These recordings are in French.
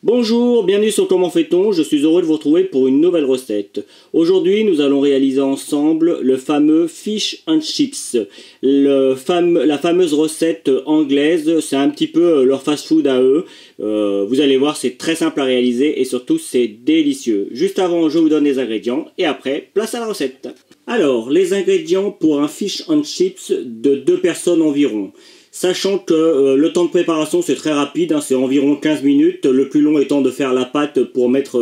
Bonjour, bienvenue sur Comment fait-on, je suis heureux de vous retrouver pour une nouvelle recette. Aujourd'hui, nous allons réaliser ensemble le fameux Fish and Chips. La fameuse recette anglaise, c'est un petit peu leur fast-food à eux. Vous allez voir, c'est très simple à réaliser et surtout, c'est délicieux. Juste avant, je vous donne les ingrédients et après, place à la recette. Alors, les ingrédients pour un Fish and Chips de 2 personnes environ. Sachant que le temps de préparation c'est très rapide, hein, c'est environ 15 minutes, le plus long étant de faire la pâte pour mettre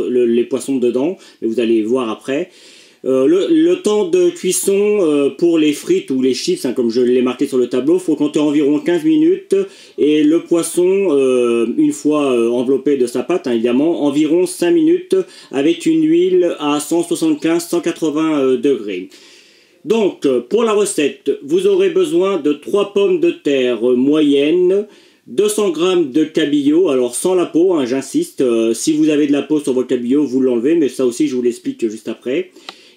les poissons dedans, mais vous allez voir après. Le temps de cuisson pour les frites ou les chips, hein, comme je l'ai marqué sur le tableau, faut compter environ 15 minutes, et le poisson, une fois enveloppé de sa pâte, hein, évidemment, environ 5 minutes avec une huile à 175-180 degrés. Donc, pour la recette, vous aurez besoin de 3 pommes de terre moyennes, 200 g de cabillaud, alors sans la peau, hein, j'insiste, si vous avez de la peau sur votre cabillaud, vous l'enlevez, mais ça aussi je vous l'explique juste après.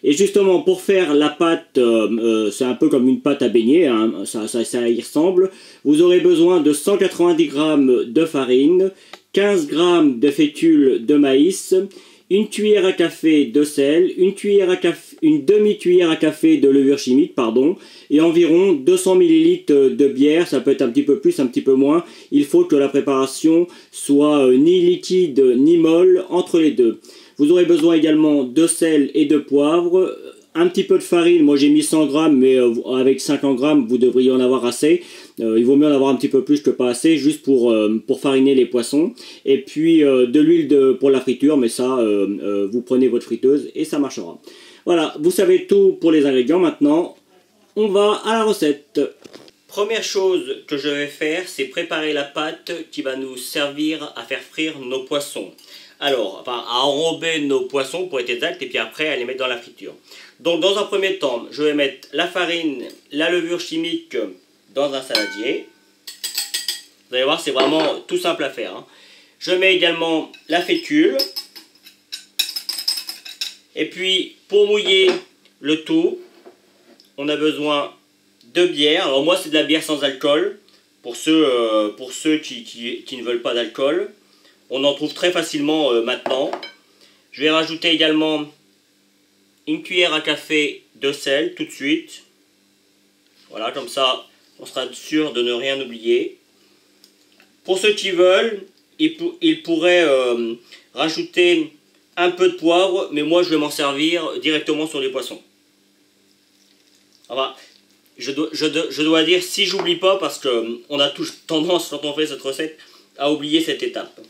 Et justement, pour faire la pâte, c'est un peu comme une pâte à beignet, hein, ça y ressemble, vous aurez besoin de 190 g de farine, 15 g de fécule de maïs, une cuillère à café de sel, une demi-cuillère à café de levure chimique, et environ 200 ml de bière, ça peut être un petit peu plus, un petit peu moins. Il faut que la préparation soit ni liquide ni molle entre les deux. Vous aurez besoin également de sel et de poivre, un petit peu de farine, moi j'ai mis 100 g, mais avec 50 g vous devriez en avoir assez. Il vaut mieux en avoir un petit peu plus que pas assez, juste pour fariner les poissons. Et puis de l'huile pour la friture, mais ça, vous prenez votre friteuse et ça marchera. Voilà, vous savez tout pour les ingrédients. Maintenant, on va à la recette. Première chose que je vais faire, c'est préparer la pâte qui va nous servir à faire frire nos poissons. Alors, enfin, à enrober nos poissons pour être exact, et puis après à les mettre dans la friture. Donc dans un premier temps, je vais mettre la farine, la levure chimique dans un saladier. Vous allez voir, c'est vraiment tout simple à faire, hein. Je mets également la fécule. Et puis, pour mouiller le tout, on a besoin de bière. Alors moi, c'est de la bière sans alcool, pour ceux qui ne veulent pas d'alcool. On en trouve très facilement maintenant. Je vais rajouter également une cuillère à café de sel tout de suite. Voilà, comme ça, on sera sûr de ne rien oublier. Pour ceux qui veulent, ils pourraient rajouter un peu de poivre, mais moi je vais m'en servir directement sur les poissons. Enfin, je dois dire, si j'oublie pas, parce qu'on a tous tendance, quand on fait cette recette, à oublier cette étape.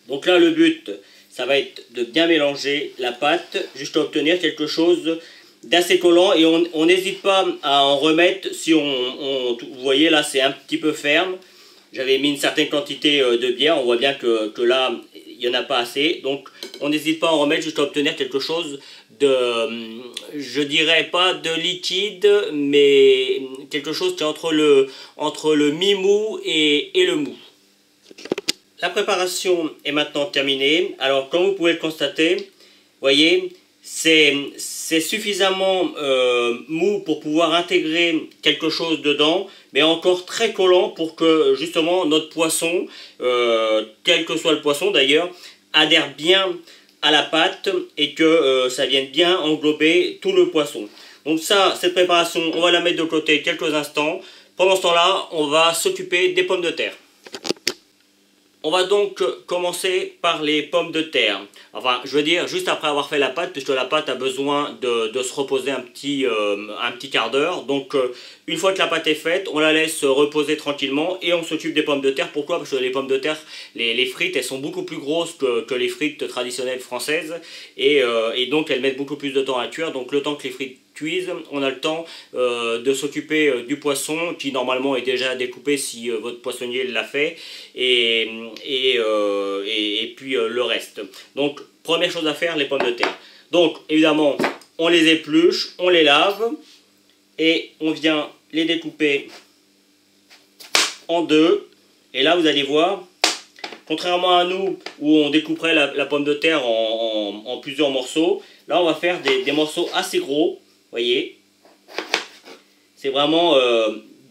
Donc là, le but, ça va être de bien mélanger la pâte jusqu'à obtenir quelque chose d'assez collant. Et on n'hésite pas à en remettre si vous voyez là, c'est un petit peu ferme. J'avais mis une certaine quantité de bière. On voit bien que là, il n'y en a pas assez. Donc, on n'hésite pas à en remettre jusqu'à obtenir quelque chose de, je dirais pas de liquide, mais quelque chose qui est entre le mi-mou et le mou. La préparation est maintenant terminée. Alors, comme vous pouvez le constater, voyez, c'est suffisamment mou pour pouvoir intégrer quelque chose dedans, mais encore très collant pour que justement notre poisson, quel que soit le poisson d'ailleurs, adhère bien à la pâte et que ça vienne bien englober tout le poisson. Donc ça, cette préparation, on va la mettre de côté quelques instants. Pendant ce temps-là, on va s'occuper des pommes de terre. On va donc commencer par les pommes de terre. Enfin, je veux dire, juste après avoir fait la pâte, puisque la pâte a besoin de se reposer un petit quart d'heure. Donc, une fois que la pâte est faite, on la laisse reposer tranquillement et on s'occupe des pommes de terre. Pourquoi? Parce que les pommes de terre, les frites, elles sont beaucoup plus grosses que les frites traditionnelles françaises. Et donc, elles mettent beaucoup plus de temps à cuire. Donc, le temps que les frites cuisent, on a le temps de s'occuper du poisson qui normalement est déjà découpé si votre poissonnier l'a fait et puis le reste. Donc première chose à faire, les pommes de terre. Donc évidemment on les épluche, on les lave et on vient les découper en deux. Et là vous allez voir, contrairement à nous où on découperait la pomme de terre en plusieurs morceaux, là on va faire des morceaux assez gros. Voyez, c'est vraiment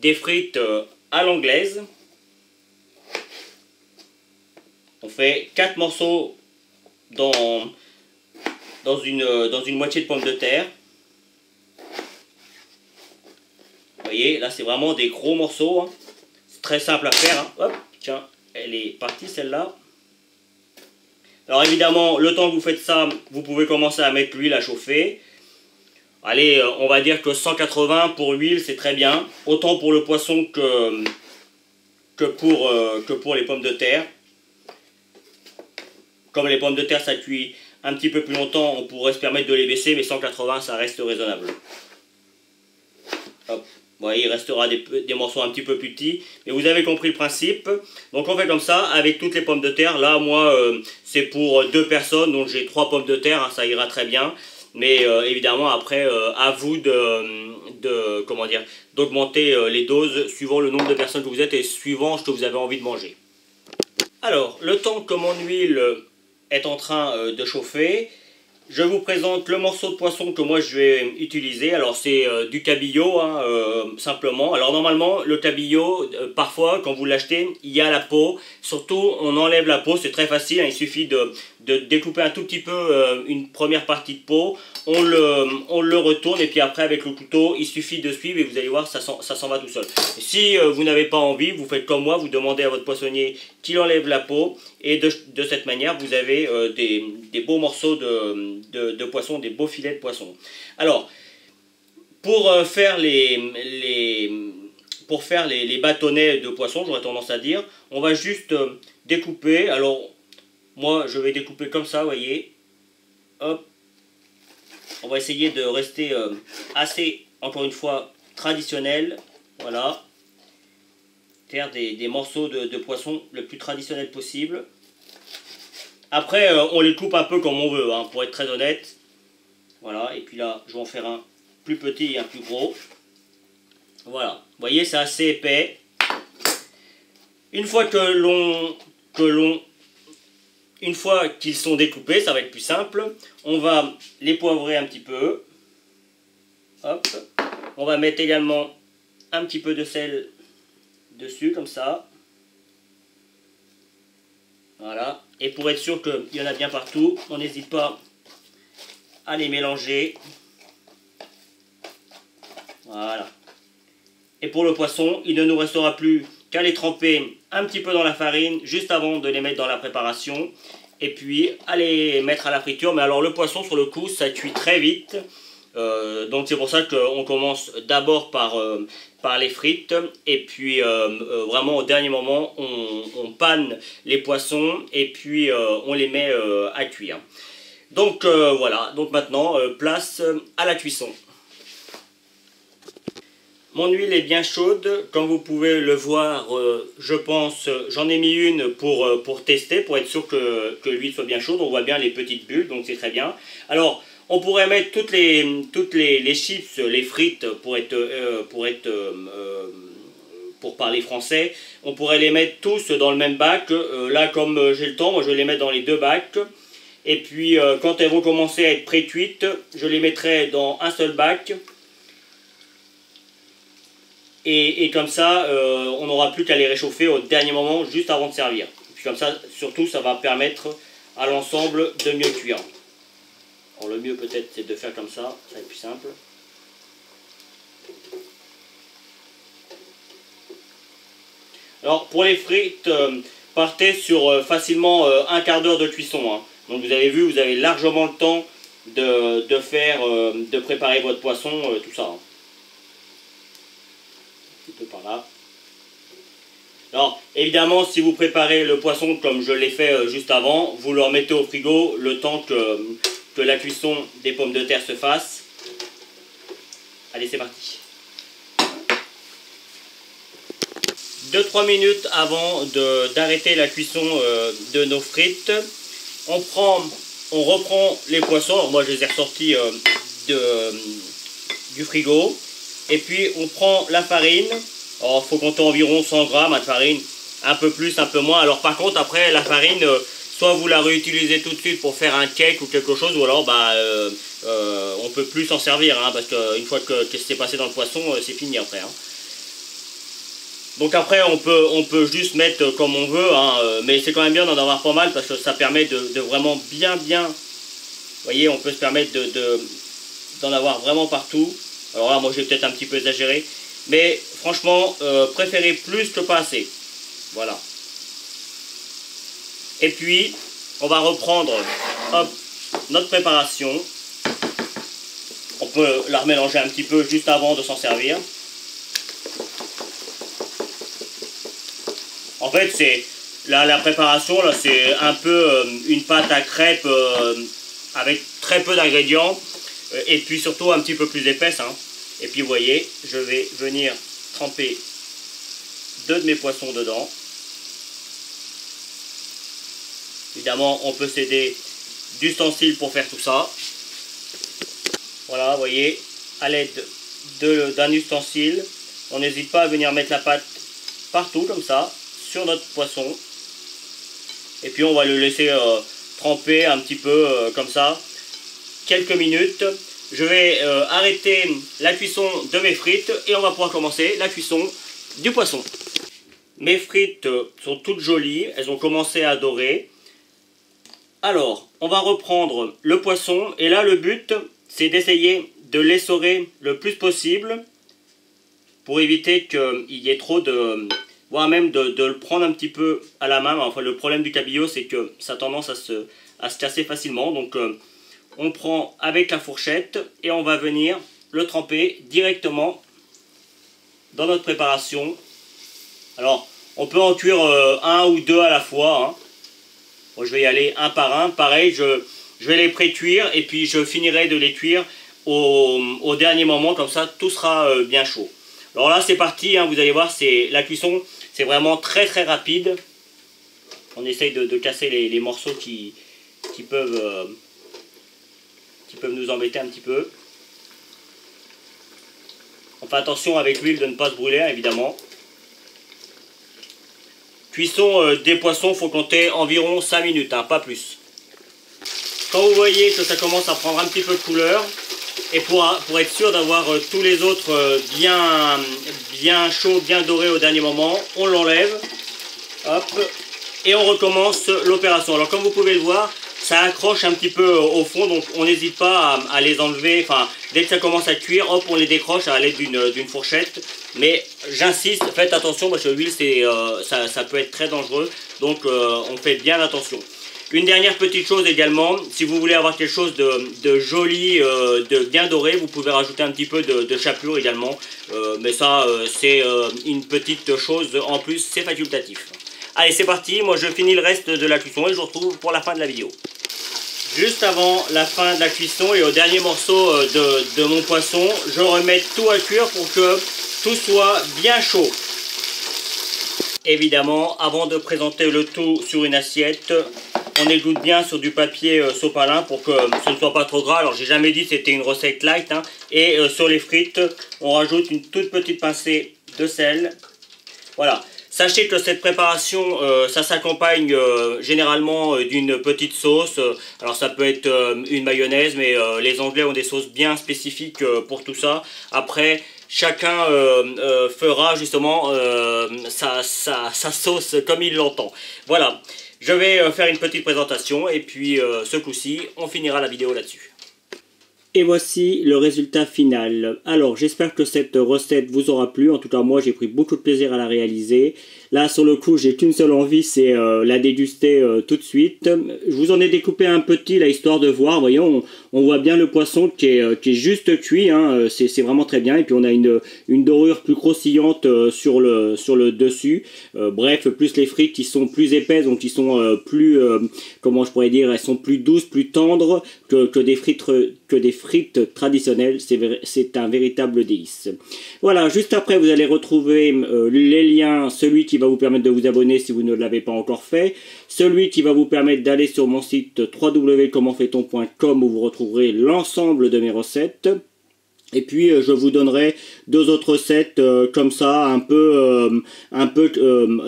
des frites à l'anglaise. On fait 4 morceaux dans une moitié de pomme de terre. Vous voyez, là c'est vraiment des gros morceaux. Hein. C'est très simple à faire. Hein. Hop, tiens, elle est partie celle-là. Alors évidemment, le temps que vous faites ça, vous pouvez commencer à mettre l'huile à chauffer. Allez, on va dire que 180 pour l'huile, c'est très bien. Autant pour le poisson que pour les pommes de terre. Comme les pommes de terre, ça cuit un petit peu plus longtemps, on pourrait se permettre de les baisser, mais 180, ça reste raisonnable. Hop. Vous voyez, il restera des morceaux un petit peu plus petits, mais vous avez compris le principe. Donc on fait comme ça, avec toutes les pommes de terre. Là, moi, c'est pour 2 personnes, donc j'ai 3 pommes de terre, hein, ça ira très bien. Mais évidemment, après, à vous d'augmenter les doses suivant le nombre de personnes que vous êtes et suivant ce que vous avez envie de manger. Alors, le temps que mon huile est en train de chauffer, je vous présente le morceau de poisson que moi je vais utiliser. Alors c'est du cabillaud, hein, simplement. Alors normalement, le cabillaud, parfois quand vous l'achetez, il y a la peau. Surtout, on enlève la peau, c'est très facile. Hein, il suffit de découper un tout petit peu une première partie de peau. On le retourne et puis après avec le couteau, il suffit de suivre et vous allez voir, ça s'en va tout seul. Et si vous n'avez pas envie, vous faites comme moi, vous demandez à votre poissonnier qu'il enlève la peau et de cette manière, vous avez des beaux morceaux de poisson, des beaux filets de poisson. Alors, pour faire les bâtonnets de poisson, j'aurais tendance à dire, on va juste découper. Alors, moi, je vais découper comme ça, vous voyez. Hop. On va essayer de rester assez, encore une fois, traditionnel. Voilà. Faire des morceaux de poisson le plus traditionnel possible. Après, on les coupe un peu comme on veut, hein, pour être très honnête. Voilà. Et puis là, je vais en faire un plus petit et un plus gros. Voilà. Vous voyez, c'est assez épais. Une fois une fois qu'ils sont découpés, ça va être plus simple. On va les poivrer un petit peu. Hop. On va mettre également un petit peu de sel dessus, comme ça. Voilà. Et pour être sûr qu'il y en a bien partout, on n'hésite pas à les mélanger. Voilà. Et pour le poisson, il ne nous restera plus qu'à les tremper un petit peu dans la farine juste avant de les mettre dans la préparation et puis à les mettre à la friture. Mais alors le poisson sur le coup ça cuit très vite, donc c'est pour ça qu'on commence d'abord par les frites et puis vraiment au dernier moment on panne les poissons et puis on les met à cuire. Donc voilà, donc maintenant place à la cuisson. Mon huile est bien chaude, comme vous pouvez le voir, je pense, j'en ai mis une pour tester, pour être sûr que l'huile soit bien chaude. On voit bien les petites bulles, donc c'est très bien. Alors, on pourrait mettre toutes les chips, les frites, pour parler français, on pourrait les mettre tous dans le même bac. Là, comme j'ai le temps, moi je vais les mettre dans les 2 bacs. Et puis, quand elles vont commencer à être pré-cuites, je les mettrai dans un seul bac. Et comme ça, on n'aura plus qu'à les réchauffer au dernier moment, juste avant de servir. Et puis comme ça, surtout, ça va permettre à l'ensemble de mieux cuire. Alors, le mieux peut-être, c'est de faire comme ça va être plus simple. Alors, pour les frites, partez sur facilement un quart d'heure de cuisson. Hein. Donc vous avez vu, vous avez largement le temps de préparer votre poisson, tout ça. Hein. Peu par là. Alors évidemment si vous préparez le poisson comme je l'ai fait juste avant, vous le remettez au frigo le temps que la cuisson des pommes de terre se fasse. Allez, c'est parti. 2-3 minutes avant d'arrêter la cuisson de nos frites, on reprend les poissons. Alors moi je les ai ressortis du frigo. Et puis on prend la farine. Alors il faut compter environ 100 grammes de farine, un peu plus, un peu moins. Alors par contre après la farine, soit vous la réutilisez tout de suite pour faire un cake ou quelque chose, ou alors on peut plus s'en servir, hein, parce qu'une fois que c'est passé dans le poisson, c'est fini après. Hein. Donc après on peut juste mettre comme on veut, hein, mais c'est quand même bien d'en avoir pas mal parce que ça permet de vraiment bien, vous voyez, on peut se permettre d'en avoir vraiment partout. Alors là moi j'ai peut-être un petit peu exagéré, mais franchement préférez plus que pas assez. Voilà. Et puis on va reprendre, hop, notre préparation. On peut la remélanger un petit peu juste avant de s'en servir. En fait, c'est la préparation, là, c'est un peu une pâte à crêpes avec très peu d'ingrédients et puis surtout un petit peu plus épaisse. Hein. Et puis vous voyez, je vais venir tremper 2 de mes poissons dedans. Évidemment, on peut s'aider d'ustensiles pour faire tout ça. Voilà, vous voyez, à l'aide d'un ustensile, on n'hésite pas à venir mettre la pâte partout comme ça, sur notre poisson. Et puis on va le laisser tremper un petit peu comme ça, quelques minutes. Je vais arrêter la cuisson de mes frites et on va pouvoir commencer la cuisson du poisson. Mes frites sont toutes jolies, elles ont commencé à dorer. Alors, on va reprendre le poisson et là le but c'est d'essayer de l'essorer le plus possible pour éviter qu'il y ait trop de... voire même de le prendre un petit peu à la main. Enfin, le problème du cabillaud, c'est que ça a tendance à se casser facilement. Donc, on prend avec la fourchette et on va venir le tremper directement dans notre préparation. Alors, on peut en cuire un ou deux à la fois. Hein. Moi, je vais y aller un par un. Pareil, je vais les pré-cuire et puis je finirai de les cuire au dernier moment. Comme ça, tout sera bien chaud. Alors là, c'est parti. Hein, vous allez voir, la cuisson, c'est vraiment très très rapide. On essaye de casser les morceaux qui peuvent nous embêter un petit peu. On fait attention avec l'huile de ne pas se brûler, hein, évidemment. Cuisson des poissons, il faut compter environ 5 minutes, hein, pas plus. Quand vous voyez que ça commence à prendre un petit peu de couleur, et pour être sûr d'avoir tous les autres bien chauds, bien dorés au dernier moment, on l'enlève, hop, et on recommence l'opération. Alors comme vous pouvez le voir, ça accroche un petit peu au fond, donc on n'hésite pas à les enlever. Enfin, dès que ça commence à cuire, hop, on les décroche à l'aide d'une fourchette. Mais j'insiste, faites attention parce que l'huile, ça peut être très dangereux, donc on fait bien attention. Une dernière petite chose également, si vous voulez avoir quelque chose de joli, de bien doré, vous pouvez rajouter un petit peu de chapelure également. Mais ça, c'est une petite chose en plus, c'est facultatif. Allez, c'est parti, moi je finis le reste de la cuisson et je vous retrouve pour la fin de la vidéo. Juste avant la fin de la cuisson et au dernier morceau de mon poisson, je remets tout à cuire pour que tout soit bien chaud. Évidemment, avant de présenter le tout sur une assiette, on égoutte bien sur du papier sopalin pour que ce ne soit pas trop gras. Alors j'ai jamais dit que c'était une recette light. Hein. Et sur les frites, on rajoute une toute petite pincée de sel. Voilà. Sachez que cette préparation, ça s'accompagne généralement d'une petite sauce. Alors ça peut être une mayonnaise, mais les Anglais ont des sauces bien spécifiques pour tout ça. Après, chacun fera justement sa sauce comme il l'entend. Voilà, je vais faire une petite présentation et puis ce coup-ci, on finira la vidéo là-dessus. Et voici le résultat final. Alors, j'espère que cette recette vous aura plu. En tout cas, moi, j'ai pris beaucoup de plaisir à la réaliser. Là, sur le coup, j'ai qu'une seule envie, c'est la déguster tout de suite. Je vous en ai découpé un petit, là, histoire de voir. Voyons, on voit bien le poisson qui est juste cuit. Hein. C'est vraiment très bien. Et puis, on a une dorure plus croustillante sur le dessus. Bref, plus les frites qui sont plus épaisses, donc qui sont plus, comment je pourrais dire, elles sont plus douces, plus tendres que des frites traditionnelles. C'est un véritable délice. Voilà, juste après vous allez retrouver les liens, celui qui va vous permettre de vous abonner si vous ne l'avez pas encore fait, celui qui va vous permettre d'aller sur mon site www.commentfaiton.com où vous retrouverez l'ensemble de mes recettes. Et puis je vous donnerai 2 autres recettes comme ça, un peu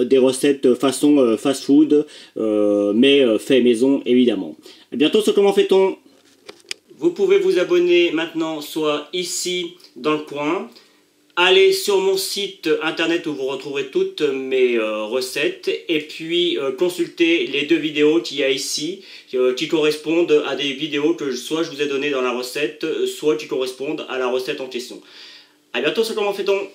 des recettes façon fast food, mais fait maison évidemment. À bientôt sur Comment fait-on. Vous pouvez vous abonner maintenant soit ici dans le coin, allez sur mon site internet où vous retrouverez toutes mes recettes et puis consultez les 2 vidéos qu'il y a ici qui correspondent à des vidéos que soit je vous ai données dans la recette, soit qui correspondent à la recette en question. A bientôt sur Comment fait-on ?